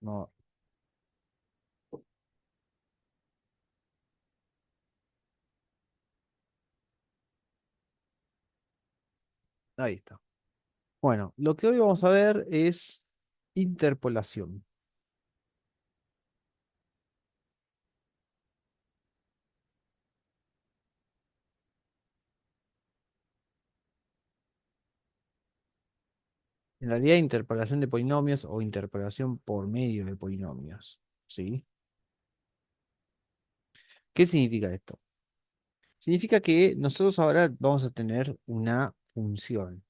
No, ahí está. Bueno, lo que hoy vamos a ver es interpolación. En realidad, interpolación de polinomios o interpolación por medio de polinomios. ¿Sí? ¿Qué significa esto? Significa que nosotros ahora vamos a tener una función.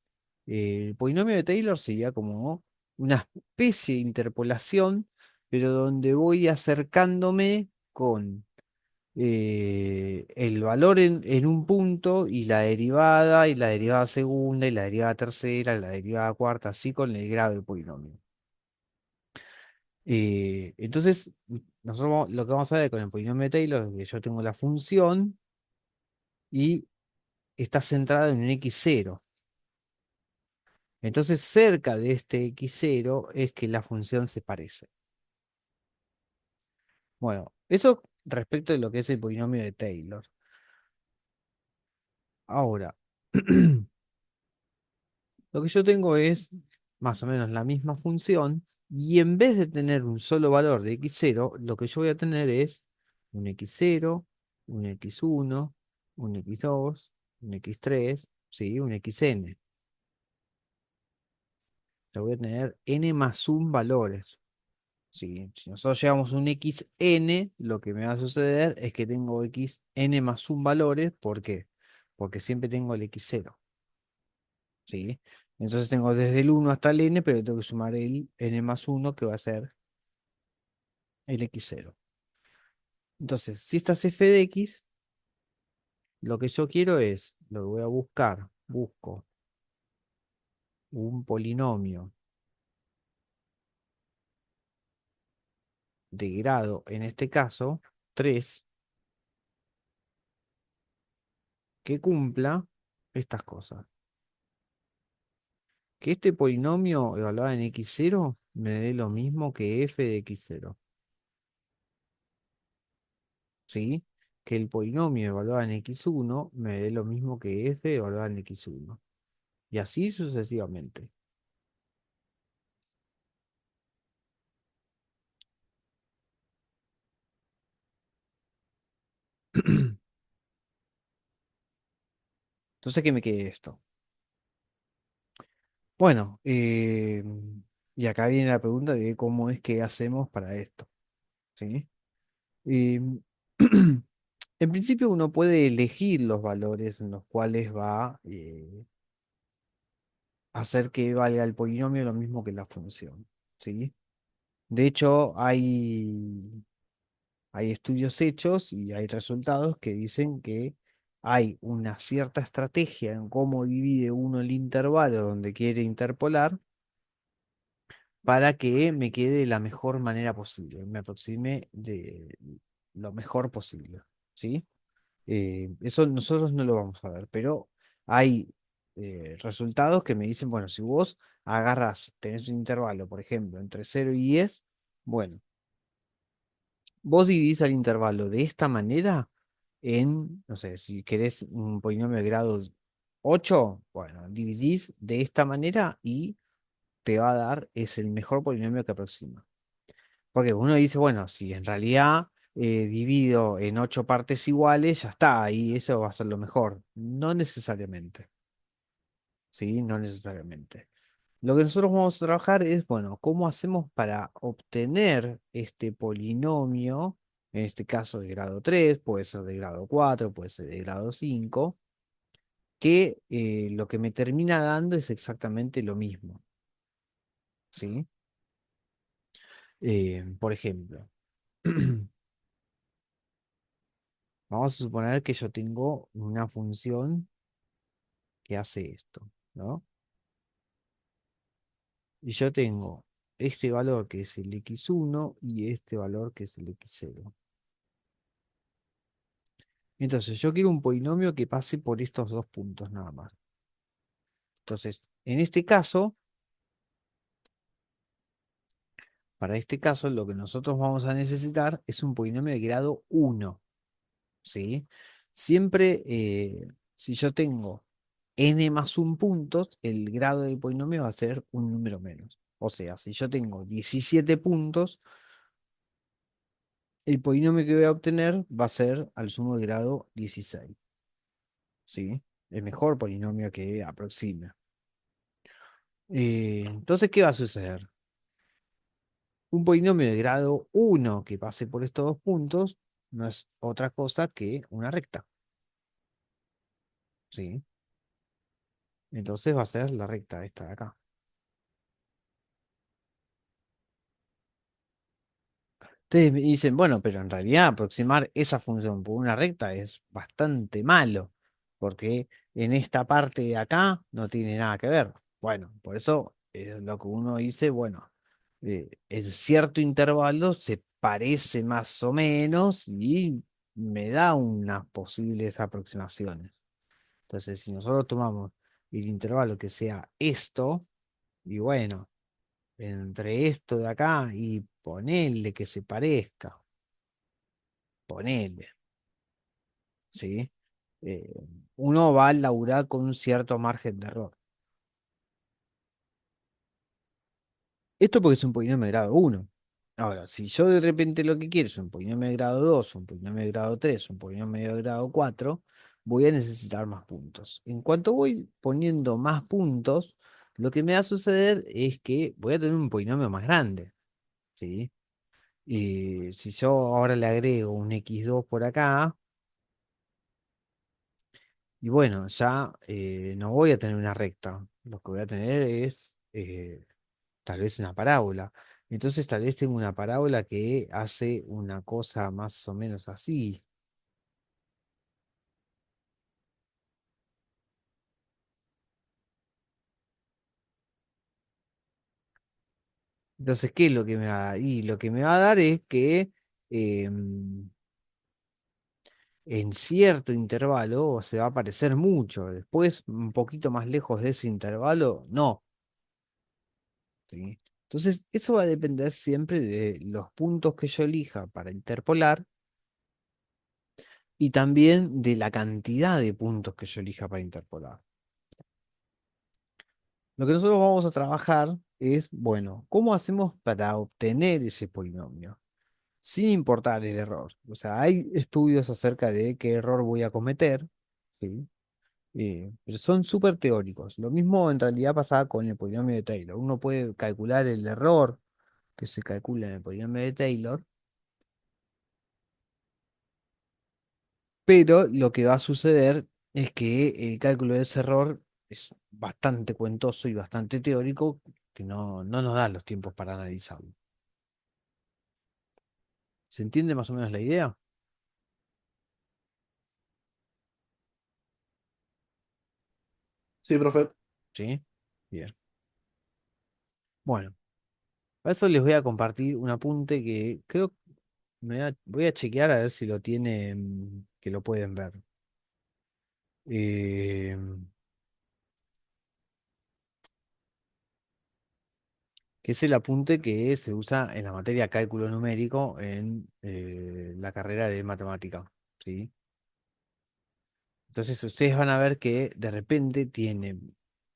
El polinomio de Taylor sería como una especie de interpolación, pero donde voy acercándome con el valor en un punto y la derivada segunda, y la derivada tercera, y la derivada cuarta, así con el grado del polinomio. Entonces, nosotros lo que vamos a ver con el polinomio de Taylor es que yo tengo la función y está centrada en un x0. Entonces, cerca de este x0 es que la función se parece. Bueno, eso respecto de lo que es el polinomio de Taylor. Ahora, lo que yo tengo es más o menos la misma función y en vez de tener un solo valor de x0, lo que yo voy a tener es un x0, un x1, un x2, un x3, ¿sí? Un xn. Yo voy a tener n más un valores. ¿Sí? Si nosotros llevamos un xn, lo que me va a suceder es que tengo xn más un valores. ¿Por qué? Porque siempre tengo el x0. ¿Sí? Entonces tengo desde el 1 hasta el n, pero tengo que sumar el n más uno que va a ser el x0. Entonces, si esta es f de x, lo que yo quiero es, lo que voy a buscar, busco un polinomio de grado, en este caso, 3, que cumpla estas cosas. Que este polinomio evaluado en x0 me dé lo mismo que f de x0. ¿Sí? Que el polinomio evaluado en x1 me dé lo mismo que f evaluado en x1. Y así sucesivamente. Entonces, ¿qué me quede esto? Bueno, y acá viene la pregunta de cómo es que hacemos para esto. ¿Sí? Em, en principio uno puede elegir los valores en los cuales va a hacer que valga el polinomio lo mismo que la función. ¿Sí? De hecho, hay estudios hechos y hay resultados que dicen que hay una cierta estrategia en cómo divide uno el intervalo donde quiere interpolar para que me quede de la mejor manera posible, me aproxime de lo mejor posible, ¿sí? Eso nosotros no lo vamos a ver, pero hay resultados que me dicen, bueno, si vos agarras, tenés un intervalo, por ejemplo, entre 0 y 10, bueno, vos dividís el intervalo de esta manera en, no sé, si querés un polinomio de grado 8, bueno, dividís de esta manera y te va a dar, es el mejor polinomio que aproxima. Porque uno dice, bueno, si en realidad divido en 8 partes iguales, ya está, y eso va a ser lo mejor. No necesariamente, ¿sí? No necesariamente. Lo que nosotros vamos a trabajar es, bueno, ¿cómo hacemos para obtener este polinomio? En este caso de grado 3, puede ser de grado 4, puede ser de grado 5, que lo que me termina dando es exactamente lo mismo, ¿sí? Por ejemplo, vamos a suponer que yo tengo una función que hace esto, ¿no? Y yo tengo este valor que es el x1 y este valor que es el x0. Entonces, yo quiero un polinomio que pase por estos dos puntos nada más. Entonces, en este caso, Para este caso, lo que nosotros vamos a necesitar es un polinomio de grado uno, ¿sí? Siempre, si yo tengo n más un puntos, el grado del polinomio va a ser un número menos. O sea, si yo tengo 17 puntos, el polinomio que voy a obtener va a ser al sumo de grado 16, ¿sí? El mejor polinomio que aproxima. Entonces, ¿qué va a suceder? Un polinomio de grado uno que pase por estos dos puntos no es otra cosa que una recta, ¿sí? Entonces va a ser la recta esta de acá. Ustedes me dicen, bueno, pero en realidad aproximar esa función por una recta es bastante malo, porque en esta parte de acá no tiene nada que ver. Bueno, por eso lo que uno dice, bueno, en cierto intervalo se parece más o menos y me da unas posibles aproximaciones. Entonces, si nosotros tomamos el intervalo que sea esto, y bueno, entre esto de acá y ponerle que se parezca, ponele, ¿sí? Eh, Uno va a laburar con un cierto margen de error. Esto porque es un polinomio de grado uno. Ahora, si yo de repente lo que quiero es un polinomio de grado 2, un polinomio de grado 3, un polinomio de grado 4, voy a necesitar más puntos. En cuanto voy poniendo más puntos, lo que me va a suceder es que voy a tener un polinomio más grande, ¿sí? Y si yo ahora le agrego un x2 por acá, y bueno, ya no voy a tener una recta. Lo que voy a tener es tal vez una parábola. Entonces tal vez tengo una parábola que hace una cosa más o menos así. Entonces, ¿qué es lo que me va a dar? Y lo que me va a dar es que en cierto intervalo se va a parecer mucho. Después, un poquito más lejos de ese intervalo, no. ¿Sí? Entonces, eso va a depender siempre de los puntos que yo elija para interpolar y también de la cantidad de puntos que yo elija para interpolar. Lo que nosotros vamos a trabajar es, bueno, ¿cómo hacemos para obtener ese polinomio? Sin importar el error. O sea, hay estudios acerca de qué error voy a cometer, ¿sí? Pero son súper teóricos. Lo mismo en realidad pasaba con el polinomio de Taylor. Uno puede calcular el error que se calcula en el polinomio de Taylor, pero lo que va a suceder es que el cálculo de ese error es bastante cuentoso y bastante teórico, que no nos da los tiempos para analizarlo. ¿Se entiende más o menos la idea? Sí, profe. Sí. Bien. Bueno, para eso les voy a compartir un apunte que creo voy a chequear a ver si lo tienen, que lo pueden ver. Eh, que es el apunte que se usa en la materia cálculo numérico en la carrera de matemática. ¿Sí? Entonces ustedes van a ver que de repente tiene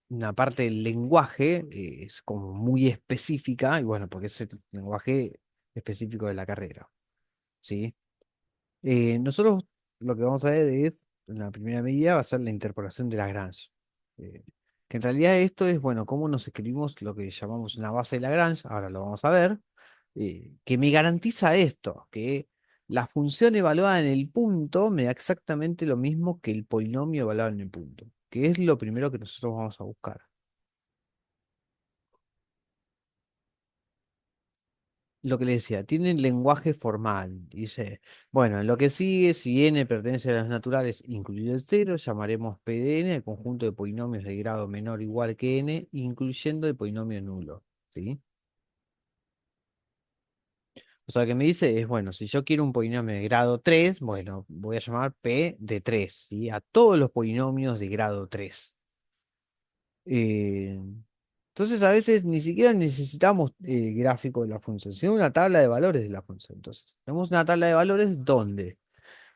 una parte del lenguaje, es como muy específica, y bueno, porque es el lenguaje específico de la carrera. ¿Sí? Nosotros lo que vamos a ver es, en la primera medida, va a ser la interpolación de Lagrange. Eh, que en realidad esto es, bueno, cómo nos escribimos lo que llamamos una base de Lagrange, ahora lo vamos a ver, que me garantiza esto, que la función evaluada en el punto me da exactamente lo mismo que el polinomio evaluado en el punto, que es lo primero que nosotros vamos a buscar. Lo que le decía, tiene lenguaje formal. Dice, bueno, en lo que sigue, si n pertenece a las naturales, incluido el cero, llamaremos P de n el conjunto de polinomios de grado menor o igual que n, incluyendo el polinomio nulo. ¿Sí? O sea, lo que me dice es, bueno, si yo quiero un polinomio de grado 3, bueno, voy a llamar P de 3, ¿sí? A todos los polinomios de grado 3. Entonces, Entonces a veces ni siquiera necesitamos gráfico de la función, sino una tabla de valores de la función. Entonces, tenemos una tabla de valores donde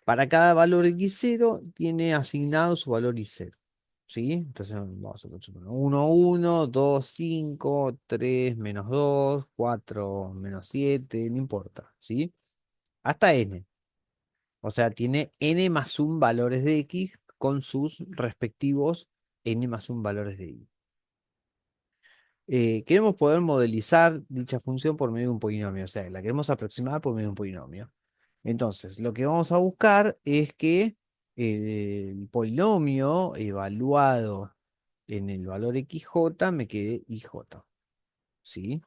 para cada valor x0 tiene asignado su valor y0. ¿Sí? Entonces vamos a poner 1, 1, 2, 5, 3, menos 2, 4, menos 7, no importa. ¿Sí? Hasta n. O sea, tiene n más un valores de x con sus respectivos n más un valores de y. Queremos poder modelizar dicha función por medio de un polinomio, o sea, la queremos aproximar por medio de un polinomio. Entonces, lo que vamos a buscar es que el polinomio evaluado en el valor xj me quede ij, ¿sí?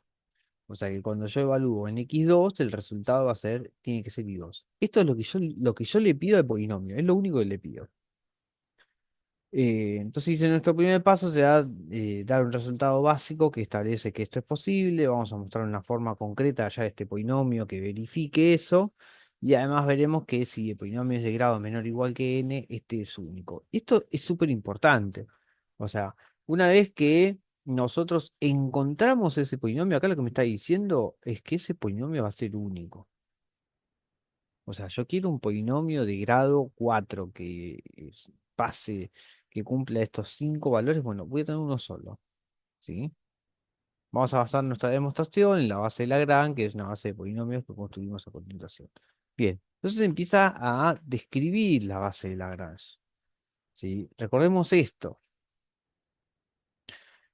O sea que cuando yo evalúo en x2, el resultado tiene que ser y2. Esto es lo que yo le pido al polinomio, es lo único que le pido. Entonces dice, nuestro primer paso será dar un resultado básico que establece que esto es posible. Vamos a mostrar una forma concreta ya de este polinomio que verifique eso. Y además veremos que si el polinomio es de grado menor o igual que n, este es único. Esto es súper importante. O sea, una vez que nosotros encontramos ese polinomio, acá lo que me está diciendo es que ese polinomio va a ser único. O sea, yo quiero un polinomio de grado 4 pase, que cumpla estos 5 valores. Bueno, voy a tener uno solo, ¿sí? Vamos a basar nuestra demostración en la base de Lagrange, que es una base de polinomios que construimos a continuación. Bien, entonces empieza a describir la base de Lagrange, ¿sí? Recordemos esto.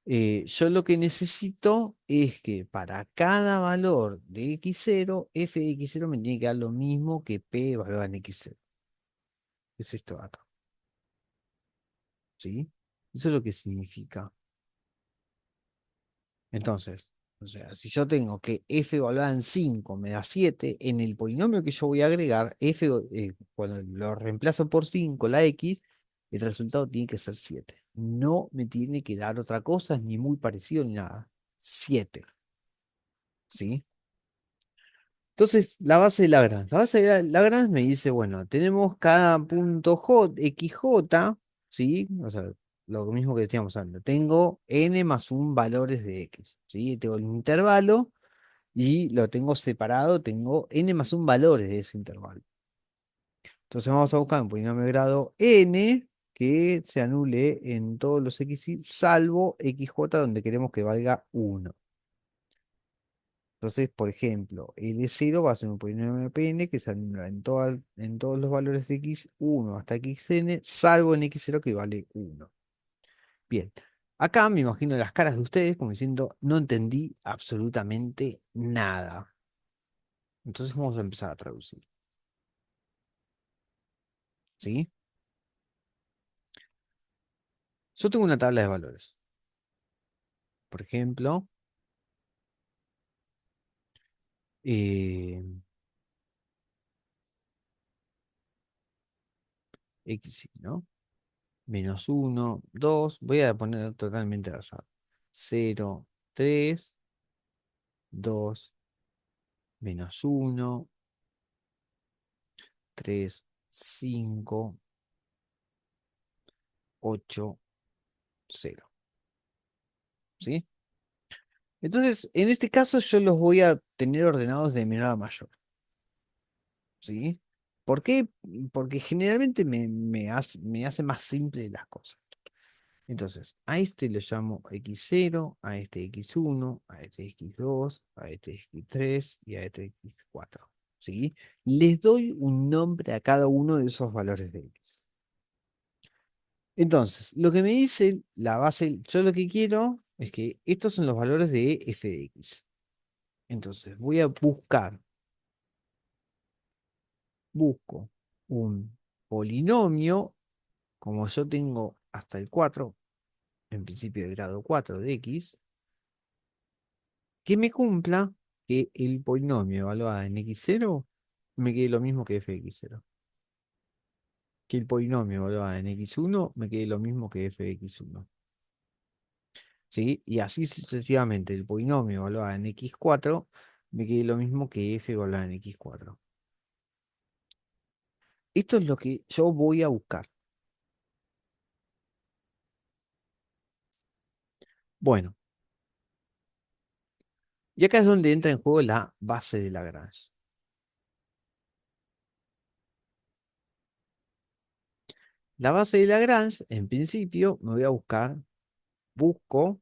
Yo lo que necesito es que para cada valor de x0, f de x0 me tiene que dar lo mismo que p evaluado en x0. Es esto de acá. ¿Sí? Eso es lo que significa. Entonces, o sea, si yo tengo que f evaluada en 5 me da 7 en el polinomio que yo voy a agregar, cuando lo reemplazo por 5 la x, el resultado tiene que ser 7. No me tiene que dar otra cosa, ni muy parecido ni nada. 7. ¿Sí? Entonces, la base de Lagrange. La base de Lagrange me dice, bueno, tenemos cada punto xj, ¿sí? O sea, lo mismo que decíamos antes. Tengo n más un valores de x, ¿sí? Tengo el intervalo y lo tengo separado, tengo n más un valores de ese intervalo. Entonces vamos a buscar un polinomio de grado n que se anule en todos los x, salvo xj donde queremos que valga 1. Entonces, por ejemplo, L0 va a ser un polinomio Pn que se anula en todos los valores de x1 hasta xn, salvo en x0 que vale 1. Bien, acá me imagino las caras de ustedes como diciendo, no entendí absolutamente nada. Entonces vamos a empezar a traducir. ¿Sí? Yo tengo una tabla de valores. Por ejemplo, eh, x, ¿no? Menos 1, 2, voy a poner totalmente al azar. 0, 3, 2, menos 1, 3, 5, 8, 0. ¿Sí? Entonces, en este caso yo los voy a tener ordenados de menor a mayor. ¿Sí? ¿Por qué? Porque generalmente me hace más simple las cosas. Entonces, a este lo llamo x0, a este x1, a este x2, a este x3 y a este x4. ¿Sí? Les doy un nombre a cada uno de esos valores de x. Entonces, lo que me dice la base, yo lo que quiero es que estos son los valores de f de x. Entonces, voy a busco un polinomio, como yo tengo hasta el 4, en principio de grado 4 de x, que me cumpla que el polinomio evaluado en x0 me quede lo mismo que f de x0. Que el polinomio evaluado en x1 me quede lo mismo que f de x1. ¿Sí? Y así sucesivamente, el polinomio evaluado en x4 me quede lo mismo que f evaluado en x4. Esto es lo que yo voy a buscar. Bueno, Y acá es donde entra en juego la base de Lagrange. La base de Lagrange, en principio, me voy a busco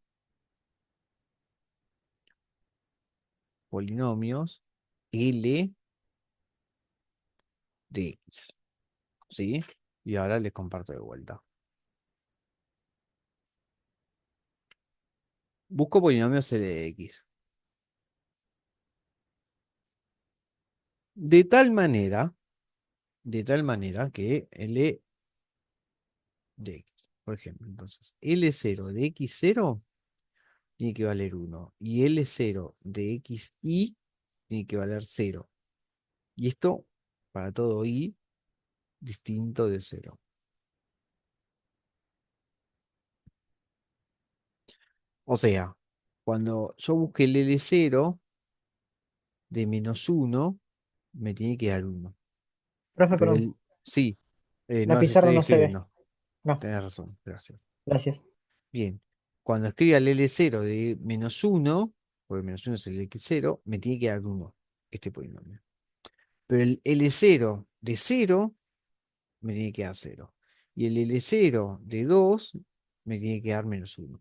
polinomios L de X, ¿sí? Y ahora les comparto de vuelta. Busco polinomios L de X. De tal manera, de tal manera que L de X, por ejemplo, entonces L0 de X0 tiene que valer 1 y L0 de XY tiene que valer 0. Y esto para todo Y distinto de 0. O sea, cuando yo busque el L0 de -1, me tiene que dar 1. Profe, Pero perdón. sí, La no las pizarra estoy no se ve. escribiendo. No, Tenés razón, gracias. gracias. Bien, cuando escriba el L0 de -1, porque -1 es el X0, me tiene que dar 1 este polinomio. Pero el L0 de 0 me tiene que dar 0. Y el L0 de 2 me tiene que dar -1.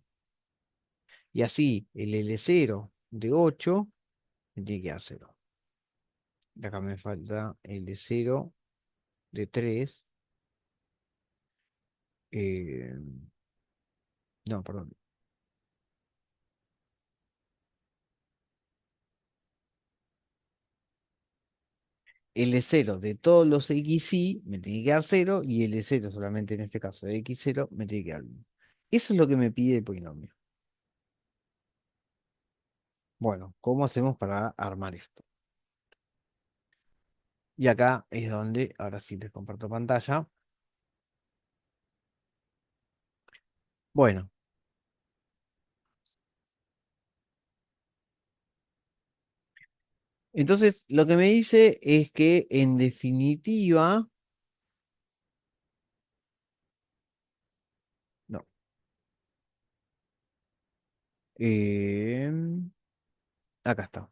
Y así, el L0 de 8 me tiene que dar 0. Y acá me falta L0 de 3. eh, no, perdón. L0 de todos los XY me tiene que dar 0 y L0 solamente en este caso de X0 me tiene que dar 1. Eso es lo que me pide el polinomio. Bueno, ¿cómo hacemos para armar esto? Y acá es donde, ahora sí les comparto pantalla. Bueno, entonces lo que me dice es que en definitiva, no, acá está.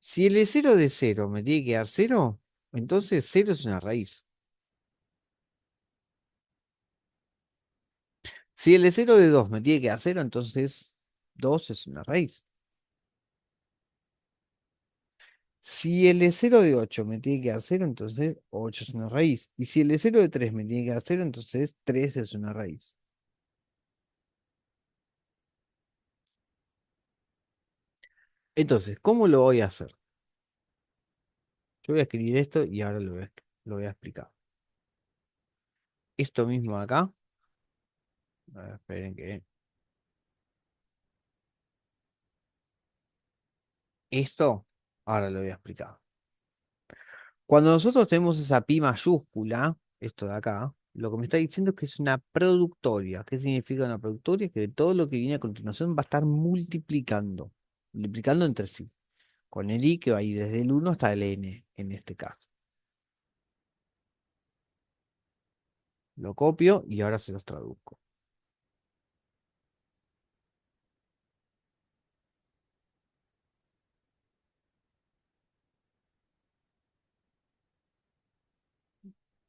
Si el 0 de 0 me tiene que dar 0, entonces 0 es una raíz. Si el 0 de 2 me tiene que dar 0, entonces 2 es una raíz. Si el 0 de 8 me tiene que dar 0, entonces 8 es una raíz. Y si el 0 de 3 me tiene que dar 0, entonces 3 es una raíz. Entonces, ¿cómo lo voy a hacer? Yo voy a escribir esto y ahora lo voy a explicar. Esto mismo acá. A ver, esperen que. Esto ahora lo voy a explicar. Cuando nosotros tenemos esa pi mayúscula, esto de acá, lo que me está diciendo es que es una productoria. ¿Qué significa una productoria? Que todo lo que viene a continuación va a estar multiplicando entre sí, con el i que va a ir desde el 1 hasta el n, en este caso. Lo copio y ahora se los traduzco.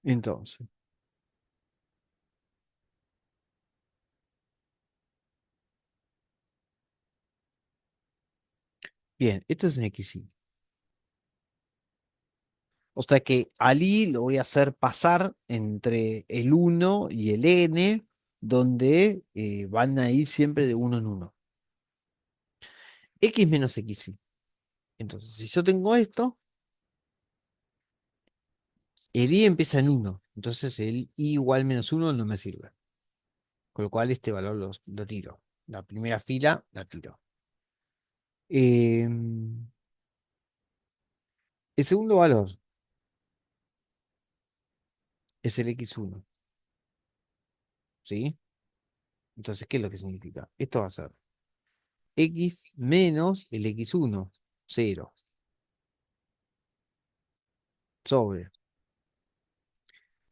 Entonces, bien, esto es un XY. O sea que al i lo voy a hacer pasar entre el 1 y el n, donde van a ir siempre de uno en uno. X menos XY. Entonces, si yo tengo esto, el i empieza en 1. Entonces, el i igual menos 1 no me sirve. Con lo cual, este valor lo tiro. La primera fila la tiro. El segundo valor es el x1. ¿Sí? Entonces, ¿qué es lo que significa? Esto va a ser x menos el x1, 0, sobre.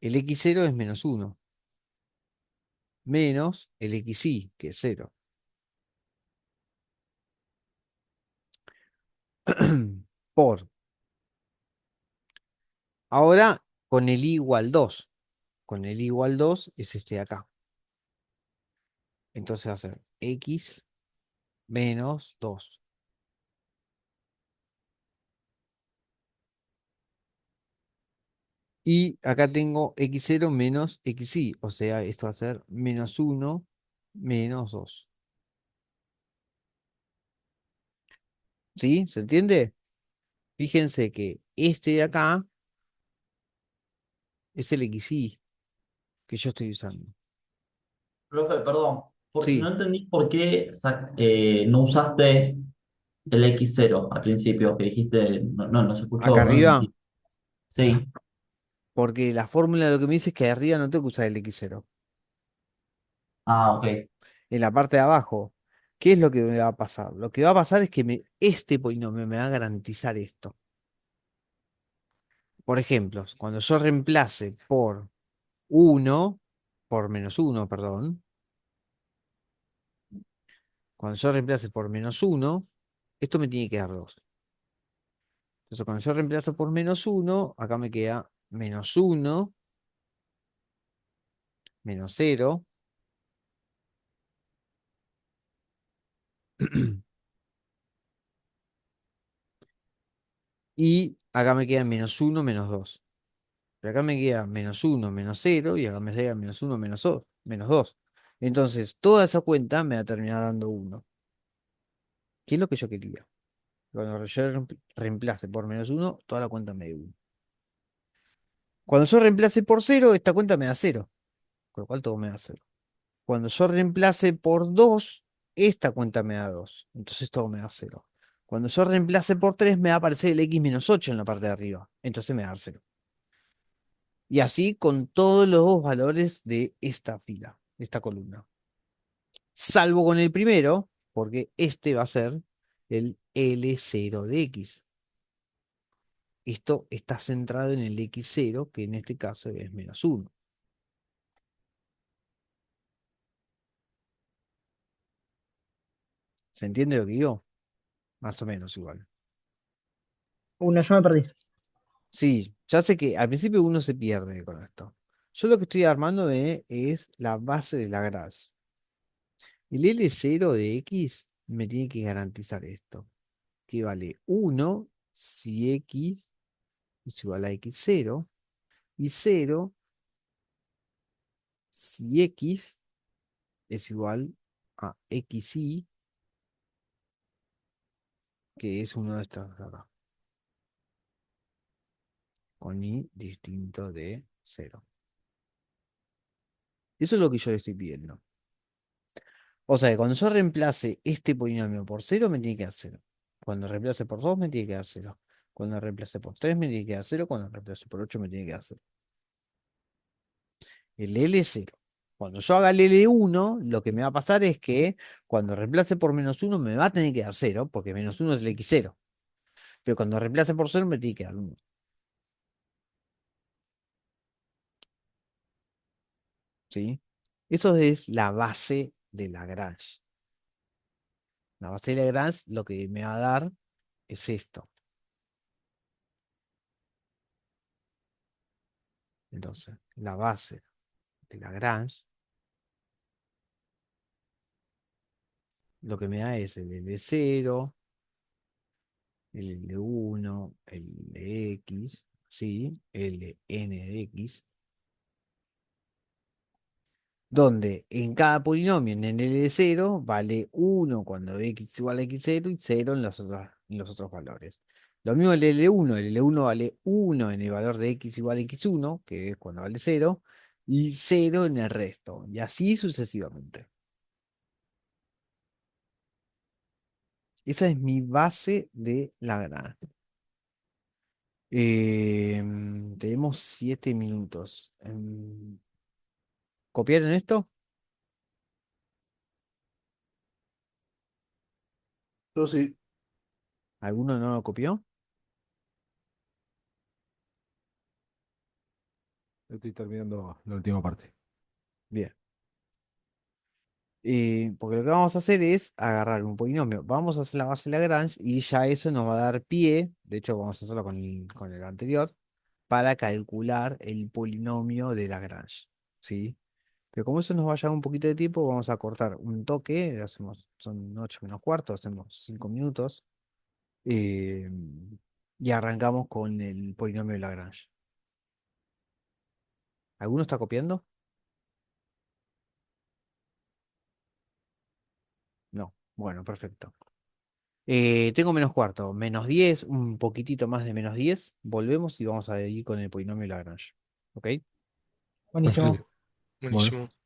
El x0 es menos 1, menos el xy, que es 0. por. Ahora con el i igual 2. Con el i igual 2 es este de acá. Entonces va a ser x menos 2. Y acá tengo x0 menos xy. O sea, esto va a ser menos 1 menos 2. ¿Sí? ¿Se entiende? Fíjense que este de acá es el xy que yo estoy usando. Profe, perdón, no Sí, entendí por qué no usaste el X0 al principio, que dijiste, no se acá escuchó, no arriba, entendí. Sí, porque la fórmula lo que me dice es que de arriba no tengo que usar el x0. ok. En la parte de abajo, ¿qué es lo que me va a pasar? Lo que va a pasar es que este polinomio me va a garantizar esto. Por ejemplo, cuando yo reemplace por 1, por menos 1, perdón, cuando yo reemplace por menos 1, esto me tiene que dar 2. Entonces, cuando yo reemplazo por menos 1, acá me queda menos 1, menos 0, y acá me queda menos 1, menos 2. Pero acá me queda menos 1 menos 0 y acá me queda menos 1 menos 2, menos 2. Entonces, toda esa cuenta me va a terminar dando 1. ¿Qué es lo que yo quería? Cuando yo reemplace por menos 1, toda la cuenta me da 1. Cuando yo reemplace por 0, esta cuenta me da 0. Con lo cual todo me da 0. Cuando yo reemplace por 2, esta cuenta me da 2. Entonces todo me da 0. Cuando yo reemplace por 3, me va a aparecer el x menos 8 en la parte de arriba. Entonces me va a dar 0. Y así con todos los valores de esta fila, de esta columna. Salvo con el primero, porque este va a ser el L0 de X. Esto está centrado en el X0, que en este caso es menos 1. ¿Se entiende lo que digo? Más o menos igual. No, yo me perdí. Sí, ya sé que al principio uno se pierde con esto. Yo lo que estoy armando es la base de la Lagrange. El L0 de X me tiene que garantizar esto, que vale 1 si X es igual a X0 y 0 si X es igual a XY, que es uno de estos de acá, con Y distinto de 0. Eso es lo que yo le estoy pidiendo. O sea, que cuando yo reemplace este polinomio por 0, me tiene que dar 0. Cuando reemplace por 2, me tiene que dar 0. Cuando reemplace por 3, me tiene que dar 0. Cuando reemplace por 8, me tiene que dar 0. El L0. Cuando yo haga el L1, lo que me va a pasar es que cuando reemplace por menos 1, me va a tener que dar 0, porque menos 1 es el X0. Pero cuando reemplace por 0, me tiene que dar 1. ¿Sí? Eso es la base de Lagrange. La base de Lagrange lo que me va a dar es esto. Entonces, la base de Lagrange lo que me da es el L0, el L1, el X, ¿sí? El N de X, donde en cada polinomio en el L0 vale 1 cuando X igual a X0 y 0 en los otros valores. Lo mismo el L1 vale 1 en el valor de X igual a X1, que es cuando vale 0, y 0 en el resto, y así sucesivamente. Esa es mi base de Lagrange. Tenemos 7 minutos. ¿Copiaron esto? Yo sí. ¿Alguno no lo copió? Estoy terminando la última parte. Bien. Porque lo que vamos a hacer es agarrar un polinomio. Vamos a hacer la base de Lagrange y ya eso nos va a dar pie, de hecho vamos a hacerlo con el anterior, para calcular el polinomio de Lagrange. ¿Sí? Pero como eso nos va a llevar un poquito de tiempo, vamos a cortar un toque, son 8 menos cuarto, hacemos 5 minutos eh, y arrancamos con el polinomio de Lagrange. ¿Alguno está copiando? No. Bueno, perfecto. Tengo menos cuarto, menos 10, un poquitito más de menos 10. Volvemos y vamos a ir con el polinomio de Lagrange. ¿Ok? Buenísimo. Perfecto. Bueno. Buenísimo.